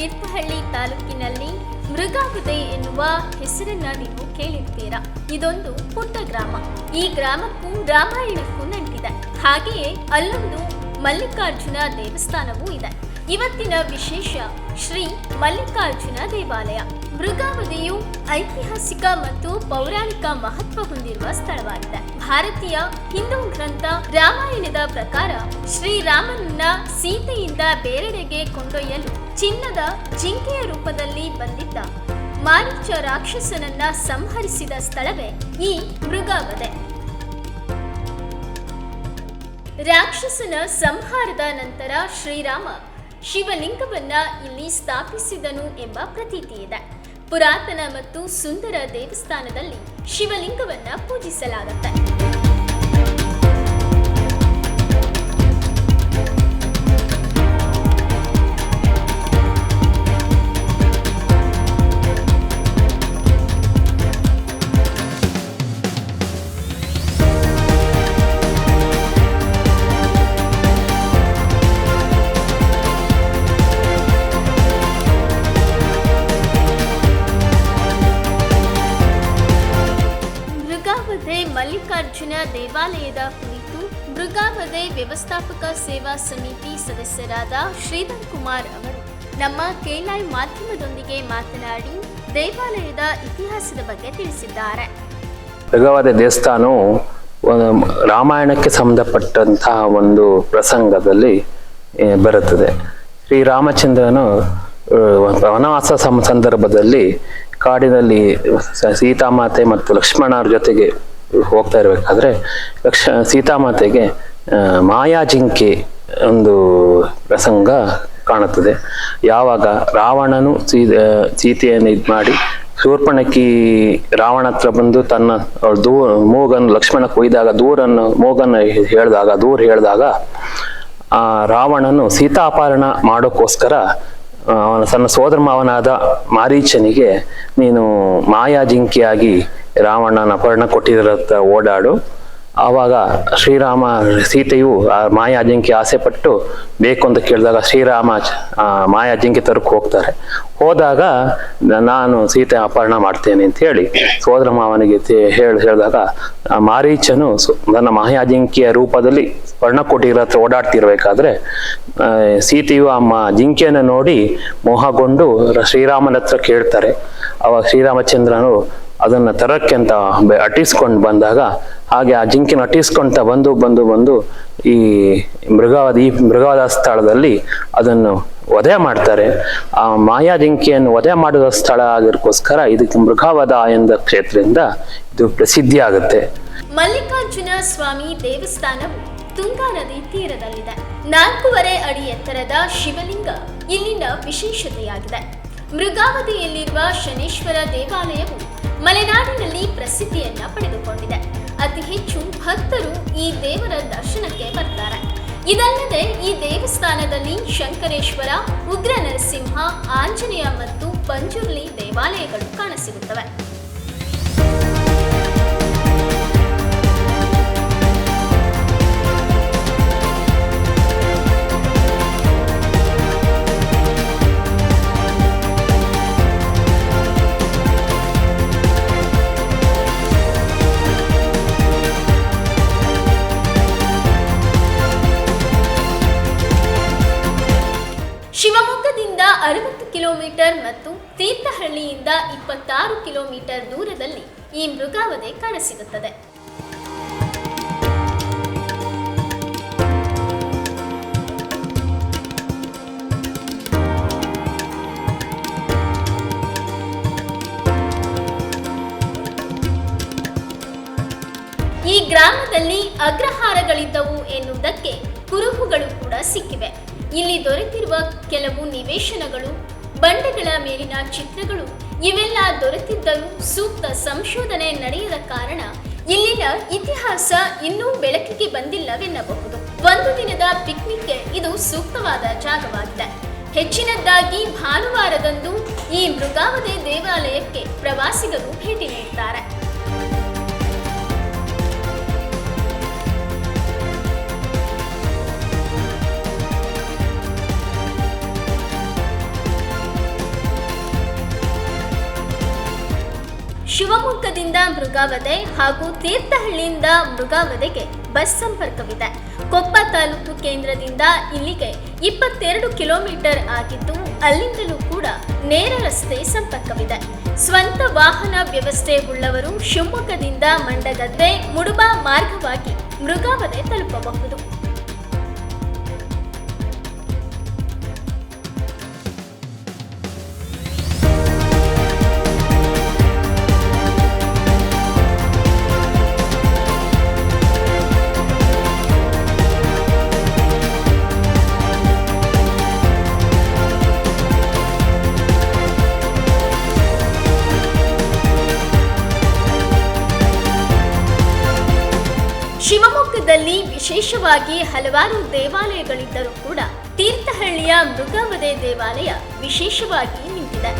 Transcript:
ತೀರ್ಥಹಳ್ಳಿ ತಾಲೂಕಿನಲ್ಲಿ ಮೃಗಾವದೆ ಎನ್ನುವ ಹೆಸರನ್ನ ನೀವು ಕೇಳಿರ್ತೀರಾ. ಇದೊಂದು ಪುಟ್ಟ ಗ್ರಾಮ. ಈ ಗ್ರಾಮಕ್ಕೂ ರಾಮಾಯಣಕ್ಕೂ ನಂಟಿದೆ. ಹಾಗೆಯೇ ಅಲ್ಲೊಂದು ಮಲ್ಲಿಕಾರ್ಜುನ ದೇವಸ್ಥಾನವೂ ಇದೆ. ಇವತ್ತಿನ ವಿಶೇಷ ಶ್ರೀ ಮಲ್ಲಿಕಾರ್ಜುನ ದೇವಾಲಯ. ಮೃಗಾವದೆಯು ಐತಿಹಾಸಿಕ ಮತ್ತು ಪೌರಾಣಿಕ ಮಹತ್ವ ಹೊಂದಿರುವ ಸ್ಥಳವಾಗಿದೆ. ಭಾರತೀಯ ಹಿಂದೂ ಗ್ರಂಥ ರಾಮಾಯಣದ ಪ್ರಕಾರ ಶ್ರೀರಾಮನನ್ನ ಸೀತೆಯಿಂದ ಬೇರೆಡೆಗೆ ಕೊಂಡೊಯ್ಯಲು ಚಿನ್ನದ ಜಿಂಕೆಯ ರೂಪದಲ್ಲಿ ಬಂದಿದ್ದ ಮಾರೀಚ ರಾಕ್ಷಸನನ್ನ ಸಂಹರಿಸಿದ ಸ್ಥಳವೇ ಈ ಮೃಗಾವದೆ. ರಾಕ್ಷಸನ ಸಂಹಾರದ ನಂತರ ಶ್ರೀರಾಮ ಶಿವಲಿಂಗವನ್ನ ಇಲ್ಲಿ ಸ್ಥಾಪಿಸಿದನು ಎಂಬ ಪ್ರತೀತಿ ಇದೆ. ಪುರಾತನ ಮತ್ತು ಸುಂದರ ದೇವಸ್ಥಾನದಲ್ಲಿ ಶಿವಲಿಂಗವನ್ನ ಪೂಜಿಸಲಾಗುತ್ತೆ. ಮಲ್ಲಿಕಾರ್ಜುನ ದೇವಾಲಯದ ಕುರಿತು ಮೃಗಾವದೆ ವ್ಯವಸ್ಥಾಪಕ ಸೇವಾ ಸಮಿತಿ ಸದಸ್ಯರಾದ ಶ್ರೀಧರ್ ಕುಮಾರ್ ಅವರು ನಮ್ಮ ಕೇಲೈ ಮಾಧ್ಯಮದೊಂದಿಗೆ ಮಾತನಾಡಿ ದೇವಾಲಯದ ಇತಿಹಾಸದ ಬಗ್ಗೆ ತಿಳಿಸಿದ್ದಾರೆ. ಮೃಗಾವದೆ ದೇವಸ್ಥಾನವು ರಾಮಾಯಣಕ್ಕೆ ಸಂಬಂಧಪಟ್ಟಂತಹ ಒಂದು ಪ್ರಸಂಗದಲ್ಲಿ ಬರುತ್ತದೆ. ಶ್ರೀರಾಮಚಂದ್ರನು ವನವಾಸ ಸಂದರ್ಭದಲ್ಲಿ ಕಾಡಿನಲ್ಲಿ ಸೀತಾಮಾತೆ ಮತ್ತು ಲಕ್ಷ್ಮಣರ ಜೊತೆಗೆ ಹೋಗ್ತಾ ಇರಬೇಕಾದ್ರೆ ಸೀತಾಮಾತೆಗೆ ಮಾಯಾಜಿಂಕೆ ಒಂದು ಪ್ರಸಂಗ ಕಾಣುತ್ತದೆ. ಯಾವಾಗ ರಾವಣನು ಸೀತೆಯನ್ನು ಮಾಡಿ ಶೂರ್ಪಣಖಿ ರಾವಣ ಹತ್ರ ಬಂದು ತನ್ನ ಮೂಗನ್ನು ಲಕ್ಷ್ಮಣ ಕೊಯ್ದಾಗ ಮೂಗನ್ನು ಹೇಳಿದಾಗ ಆ ರಾವಣನು ಸೀತಾಪಹರಣ ಮಾಡೋಕ್ಕೋಸ್ಕರ ತನ್ನ ಸೋದರ ಮಾವನಾದ ಮಾರೀಚನಿಗೆ ನೀನು ಮಾಯಾಜಿಂಕಿಯಾಗಿ ರಾವಣನ ಅಪಹರಣ ಕೊಟ್ಟಿರತ್ತ ಓಡಾಡು. ಆವಾಗ ಶ್ರೀರಾಮ ಸೀತೆಯು ಆ ಮಾಯಾಜಿಂಕಿ ಆಸೆ ಪಟ್ಟು ಬೇಕು ಅಂತ ಕೇಳಿದಾಗ ಶ್ರೀರಾಮ ಮಾಯಾಜಿಂಕಿ ತರಕ್ಕೆ ಹೋದಾಗ ನಾನು ಸೀತೆ ಅಪಹರಣ ಮಾಡ್ತೇನೆ ಅಂತ ಹೇಳಿ ಸೋದರ ಮಾವನಿಗೆ ಹೇಳಿದಾಗ ಮಾರೀಚನು ನನ್ನ ಮಾಯಾಜಿಂಕಿಯ ರೂಪದಲ್ಲಿ ಪರ್ಣಕೋಟಿಗಳ ಹತ್ರ ಓಡಾಡ್ತಿರ್ಬೇಕಾದ್ರೆ ಸೀತೆಯು ಆ ಜಿಂಕೆಯನ್ನು ನೋಡಿ ಮೋಹಗೊಂಡು ಶ್ರೀರಾಮನ ಹತ್ರ ಕೇಳ್ತಾರೆ. ಅವಾಗ ಶ್ರೀರಾಮಚಂದ್ರನು ಅದನ್ನ ತರಕ್ಕೆ ಅಂತ ಅಟ್ಟಿಸ್ಕೊಂಡು ಬಂದಾಗ ಹಾಗೆ ಆ ಜಿಂಕೆನ ಅಟ್ಟಿಸ್ಕೊಂತ ಬಂದು ಈ ಮೃಗಾವದ ಸ್ಥಳದಲ್ಲಿ ಅದನ್ನು ವಧೆ ಮಾಡ್ತಾರೆ. ಆ ಮಾಯಾ ಜಿಂಕೆಯನ್ನು ವಧೆ ಮಾಡಿದ ಸ್ಥಳ ಆಗಿರ್ಕೋಸ್ಕರ ಇದಕ್ಕೆ ಮೃಗಾವದ ಎಂದ ಕ್ಷೇತ್ರದಿಂದ ಇದು ಪ್ರಸಿದ್ಧಿ ಆಗುತ್ತೆ. ಮಲ್ಲಿಕಾರ್ಜುನ ಸ್ವಾಮಿ ದೇವಸ್ಥಾನವು ತುಂಗಾ ನದಿ ತೀರದಲ್ಲಿದೆ. 4.5 ಅಡಿ ಎತ್ತರದ ಶಿವಲಿಂಗ ಇಲ್ಲಿನ ವಿಶೇಷತೆಯಾಗಿದೆ. ಮೃಗಾವತಿಯಲ್ಲಿರುವ ಶನೇಶ್ವರ ದೇವಾಲಯವು ಮಲೆನಾಡಿನಲ್ಲಿ ಪ್ರಸಿದ್ಧಿಯನ್ನ ಪಡೆದುಕೊಂಡಿದೆ. ಅತಿ ಹೆಚ್ಚು ಭಕ್ತರು ಈ ದೇವರ ದರ್ಶನಕ್ಕೆ ಬರ್ತಾರೆ. ಇದಲ್ಲದೆ ಈ ದೇವಸ್ಥಾನದಲ್ಲಿ ಶಂಕರೇಶ್ವರ, ಉಗ್ರ ನರಸಿಂಹ, ಆಂಜನೇಯ ಮತ್ತು ಪಂಜುರ್ಲಿ ದೇವಾಲಯಗಳು ಕಾಣಸಿಗುತ್ತವೆ. ಶಿವಮೊಗ್ಗದಿಂದ 60 ಕಿಲೋಮೀಟರ್ ಮತ್ತು ತೀರ್ಥಹಳ್ಳಿಯಿಂದ 26 ಕಿಲೋಮೀಟರ್ ದೂರದಲ್ಲಿ ಈ ಮೃಗಾವದೆ ಕಾಣಸಿಗುತ್ತದೆ. ಈ ಗ್ರಾಮದಲ್ಲಿ ಅಗ್ರಹಾರಗಳಿದ್ದವು ಎನ್ನುವುದಕ್ಕೆ ಕುರುಹುಗಳು ಕೂಡ ಸಿಕ್ಕಿವೆ. ಇಲ್ಲಿ ದೊರೆತಿರುವ ಕೆಲವು ನಿವೇಶನಗಳು, ಬಂಡೆಗಳ ಮೇಲಿನ ಚಿತ್ರಗಳು ಇವೆಲ್ಲ ದೊರೆತಿದ್ದರೂ ಸೂಕ್ತ ಸಂಶೋಧನೆ ನಡೆಯದ ಕಾರಣ ಇಲ್ಲಿನ ಇತಿಹಾಸ ಇನ್ನೂ ಬೆಳಕಿಗೆ ಬಂದಿಲ್ಲವೆನ್ನಬಹುದು. ಒಂದು ದಿನದ ಪಿಕ್ನಿಕ್ಗೆ ಇದು ಸೂಕ್ತವಾದ ಜಾಗವಾಗಿದೆ. ಹೆಚ್ಚಿನದ್ದಾಗಿ ಭಾನುವಾರದಂದು ಈ ಮೃಗಾವದೆ ದೇವಾಲಯಕ್ಕೆ ಪ್ರವಾಸಿಗರು ಭೇಟಿ ನೀಡುತ್ತಾರೆ. ಮೃಗಾವದೆ ಹಾಗೂ ತೀರ್ಥಹಳ್ಳಿಯಿಂದ ಮೃಗಾವದೆಗೆ ಬಸ್ ಸಂಪರ್ಕವಿದೆ. ಕೊಪ್ಪ ತಾಲೂಕು ಕೇಂದ್ರದಿಂದ ಇಲ್ಲಿಗೆ 22 ಕಿಲೋಮೀಟರ್ ಆಗಿದ್ದು ಅಲ್ಲಿಂದಲೂ ಕೂಡ ನೇರ ರಸ್ತೆ ಸಂಪರ್ಕವಿದೆ. ಸ್ವಂತ ವಾಹನ ವ್ಯವಸ್ಥೆ ಉಳ್ಳವರು ಶಿವಮೊಗ್ಗದಿಂದ ಮಂಡಗದ್ದೆ, ಮುಡುಬಾ ಮಾರ್ಗವಾಗಿ ಮೃಗಾವದೆ ತಲುಪಬಹುದು. ಶಿವಮೊಗ್ಗದಲ್ಲಿ ವಿಶೇಷವಾಗಿ ಹಲವಾರು ದೇವಾಲಯಗಳಿದ್ದರೂ ಕೂಡ ತೀರ್ಥಹಳ್ಳಿಯ ಮೃಗಾವದೆ ದೇವಾಲಯ ವಿಶೇಷವಾಗಿ ನಿಂತಿದೆ.